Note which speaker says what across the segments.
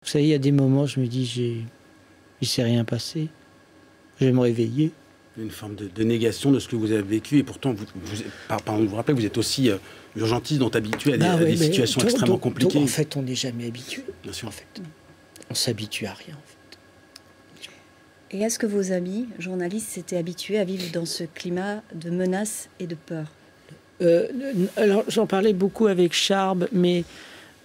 Speaker 1: Vous savez, il y a des moments, je me dis, il s'est rien passé. Je vais me réveiller.
Speaker 2: Une forme de négation de ce que vous avez vécu. Et pourtant, pardon de vous rappeler, vous êtes aussi urgentiste, dont habitué à des situations extrêmement compliquées.
Speaker 1: En fait, on n'est jamais habitué.
Speaker 2: Bien sûr.
Speaker 1: En fait, on s'habitue à rien. En fait.
Speaker 3: Et est-ce que vos amis, journalistes, s'étaient habitués à vivre dans ce climat de menaces et de peur?
Speaker 1: Alors, j'en parlais beaucoup avec Charb, mais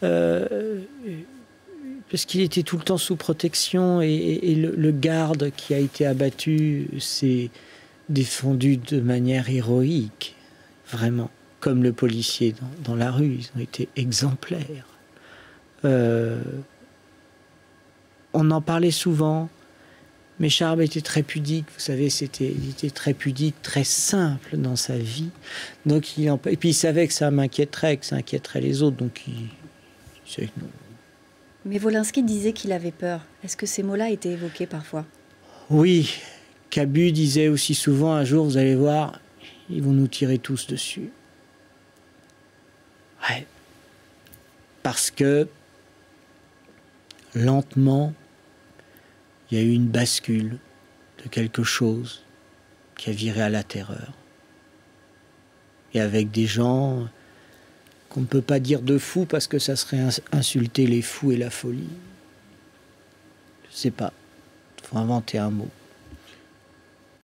Speaker 1: parce qu'il était tout le temps sous protection et le garde qui a été abattu s'est défendu de manière héroïque, vraiment, comme le policier dans la rue. Ils ont été exemplaires. On en parlait souvent. Mais Charb était très pudique, vous savez, il était très pudique, très simple dans sa vie. Donc et puis il savait que ça m'inquiéterait, que ça inquiéterait les autres, donc
Speaker 3: Mais Wolinski disait qu'il avait peur. Est-ce que ces mots-là étaient évoqués parfois?
Speaker 1: Oui, Cabu disait aussi souvent, un jour, vous allez voir, ils vont nous tirer tous dessus. Ouais. Parce que, lentement, il y a eu une bascule de quelque chose qui a viré à la terreur. Et avec des gens qu'on ne peut pas dire de fous parce que ça serait insulter les fous et la folie. Je sais pas. Il faut inventer un mot.